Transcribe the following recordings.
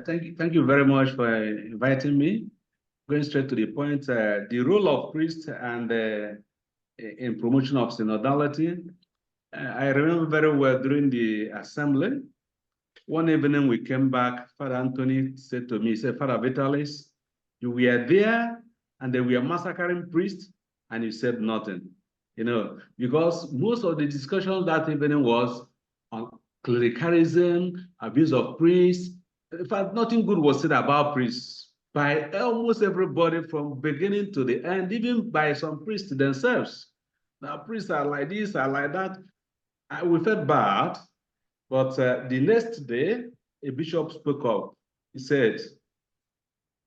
Thank you very much for inviting me. Going straight to the point, the role of priest and in promotion of synodality. I remember very well during the assembly, one evening we came back, Father Anthony said to me, he said, Father Vitalis, you were there and they were massacring priests and you said nothing, because most of the discussion that evening was on clericalism, abuse of priests. In fact, nothing good was said about priests by almost everybody from beginning to the end, even by some priests themselves. Now, priests are like this, are like that. We felt bad, but the next day, a bishop spoke up. He said,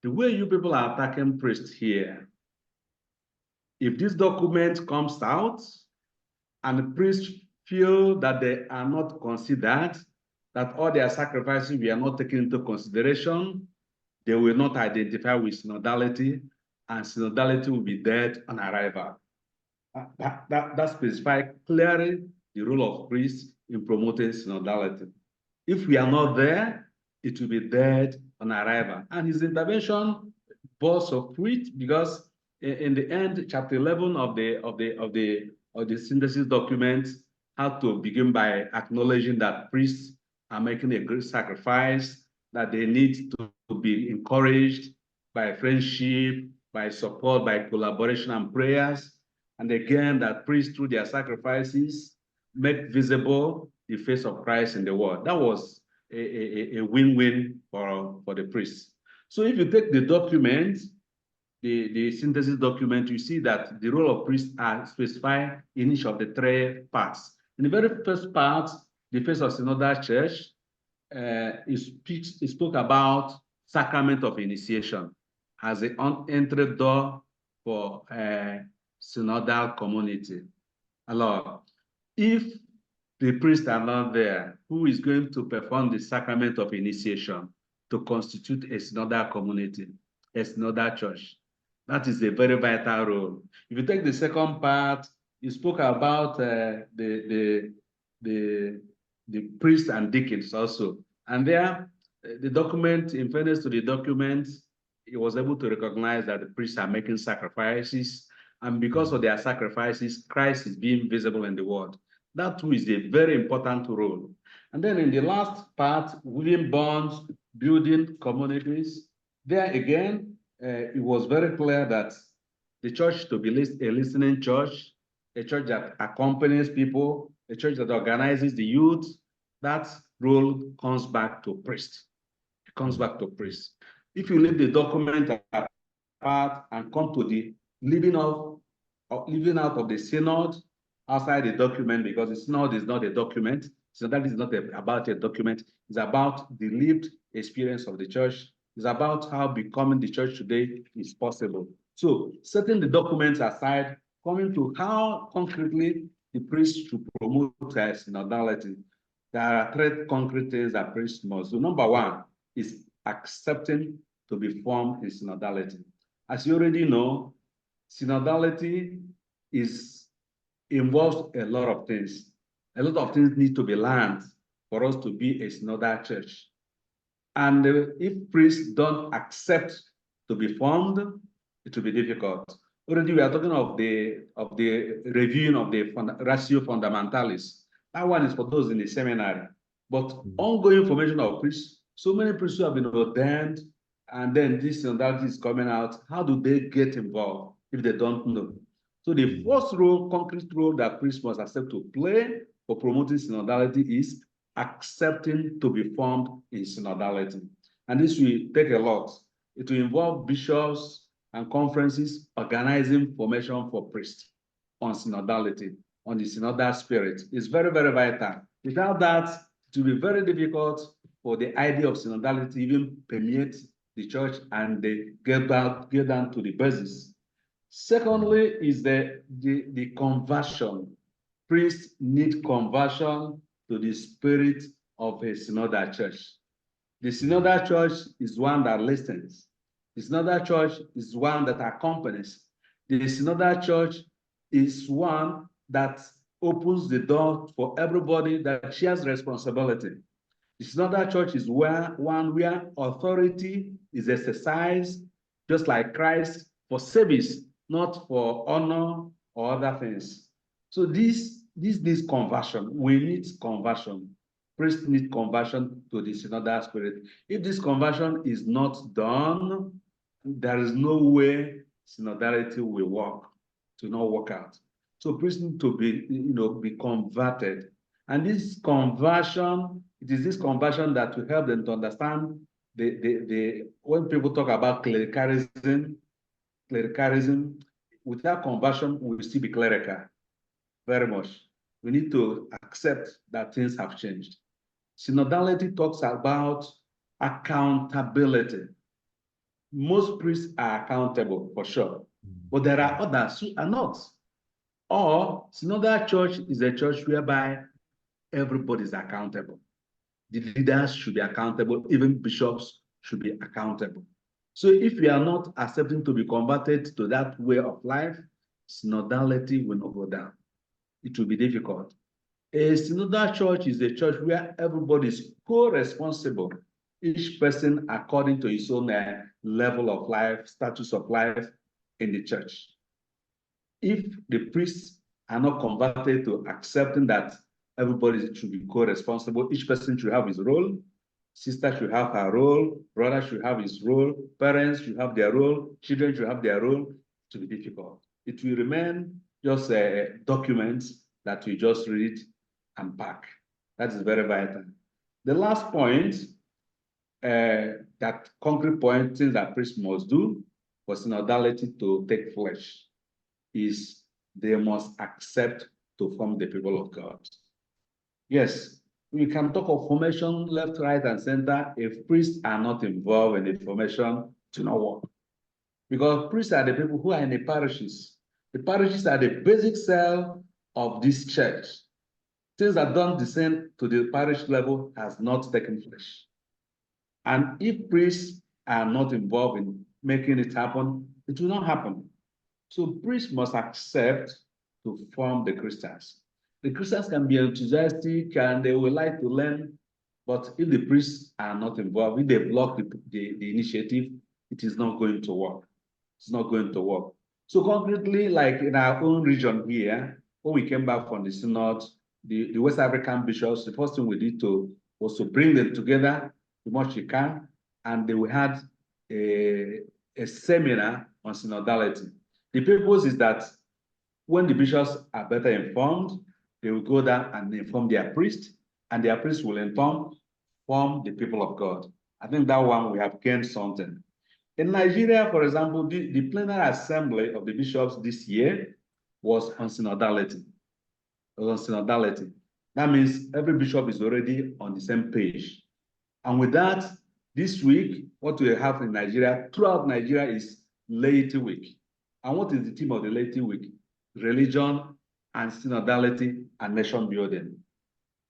the way you people are attacking priests here, if this document comes out and the priests feel that they are not considered, that all their sacrifices were not taken into consideration, they will not identify with synodality, and synodality will be dead on arrival. That specifies clearly the role of priests in promoting synodality. If we are not there, it will be dead on arrival. And his intervention bore some fruit, because in the end, chapter 11 of the synthesis document had to begin by acknowledging that priests are making a great sacrifice, that they need to be encouraged by friendship, by support, by collaboration and prayers. And again, that priests, through their sacrifices, make visible the face of Christ in the world. That was a win-win for the priests. So if you take the document, the synthesis document, you see that the role of priests are specified in each of the three parts. In the very first part, the face of Synodal Church, it spoke about sacrament of initiation as an entry door for synodal community. Alors, if the priests are not there, who is going to perform the sacrament of initiation to constitute a synodal community, a synodal church? That is a very vital role. If you take the second part, you spoke about the priests and deacons also. And there, the document, in fairness to the document, it was able to recognize that the priests are making sacrifices. And because of their sacrifices, Christ is being visible in the world. That too is a very important role. And then in the last part, weaving bonds, building communities, there again, it was very clear that the church to be a listening church, a church that accompanies people, a church that organizes the youth, that role comes back to priest. It comes back to priest. If you leave the document apart and come to the living out of the synod outside the document, because the synod is not a document, so that is not about a document, it's about the lived experience of the church. It's about how becoming the church today is possible. So setting the documents aside, coming to how concretely the priest should promote synodality, there are three concrete things that priests must do. Number one is accepting to be formed in synodality. As you already know, synodality involves a lot of things. A lot of things need to be learned for us to be a synodal church. And if priests don't accept to be formed, it will be difficult. Already we are talking of the reviewing of the ratio fundamentalis. That one is for those in the seminary. But ongoing formation of priests, so many priests who have been ordained, and then this synodality is coming out, how do they get involved if they don't know? So the first role, concrete role that priests must accept to play for promoting synodality is accepting to be formed in synodality. And this will take a lot. It will involve bishops and conferences organizing formation for priests on synodality, on the synodal spirit. It's very, very vital. Without that, it will be very difficult for the idea of synodality to even permeate the church and they get down to the basis. Secondly is the conversion. Priests need conversion to the spirit of a synodal church. The synodal church is one that listens. The synodal church is one that accompanies. The synodal church is one that opens the door for everybody, that shares responsibility. The Synodal Church is one where authority is exercised, just like Christ, for service, not for honor or other things. So this needs conversion. We need conversion. Priests need conversion to the synodal spirit. If this conversion is not done, there is no way synodality will work, to not work out. So priests need to be converted. And this conversion, it is this conversion that will help them to understand when people talk about clericalism, without conversion, we will still be clerical. Very much. We need to accept that things have changed. Synodality talks about accountability. Most priests are accountable, for sure, but there are others who are not. Or Synodal Church is a church whereby everybody is accountable. The leaders should be accountable, even bishops should be accountable. So if we are not accepting to be converted to that way of life, synodality will not go down. It will be difficult. A synodal church is a church where everybody is co-responsible, each person according to his own level of life, status of life in the church. If the priests are not converted to accepting that everybody should be co-responsible, each person should have his role, sister should have her role, brother should have his role, parents should have their role, children should have their role, it will be difficult. It will remain just documents that we just read and pack. That is very vital. The last point, that concrete point, things that priests must do for synodality to take flesh, is they must accept to form the people of God. Yes, we can talk of formation left, right, and center. If priests are not involved in the formation, to not work. Because priests are the people who are in the parishes. The parishes are the basic cell of this church. Things that don't descend to the parish level has not taken flesh. And if priests are not involved in making it happen, it will not happen. So priests must accept to form the Christians. The Christians can be enthusiastic and they will like to learn, but if the priests are not involved, if they block the initiative, it is not going to work. It's not going to work. So concretely, like in our own region here, when we came back from the synod, the West African bishops, the first thing we did was to bring them together as much you can, and we had a seminar on synodality. The purpose is that when the bishops are better informed, they will go there and inform their priest, and their priest will in turn form the people of God. I think that one we have gained something. In Nigeria, for example, the plenary assembly of the bishops this year was on synodality. That means every bishop is already on the same page. And with that, this week, what we have in Nigeria, throughout Nigeria, is Laity Week. And what is the theme of the Laity Week? Religion and synodality and nation building.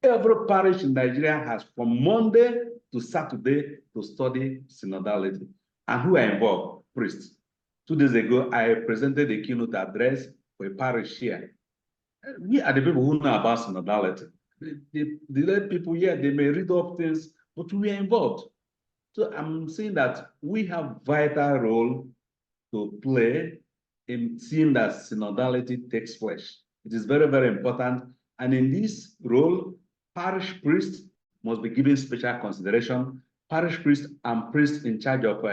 Every parish in Nigeria has from Monday to Saturday to study synodality. And who are involved? Priests. 2 days ago, I presented a keynote address for a parish here. We are the people who know about synodality. The lay people here, they may read up things, but we are involved. So I'm saying that we have vital role to play in seeing that synodality takes flesh. It is very, very important. And in this role, parish priests must be given special consideration. Parish priests and priests in charge of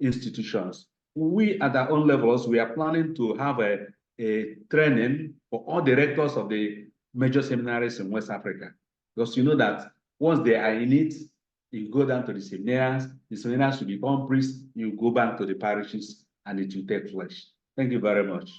institutions. We at our own levels, we are planning to have a training for all the rectors of the major seminaries in West Africa. Because you know that once they are in it, you go down to the seminaries will become priests, you go back to the parishes, and it will take flesh. Thank you very much.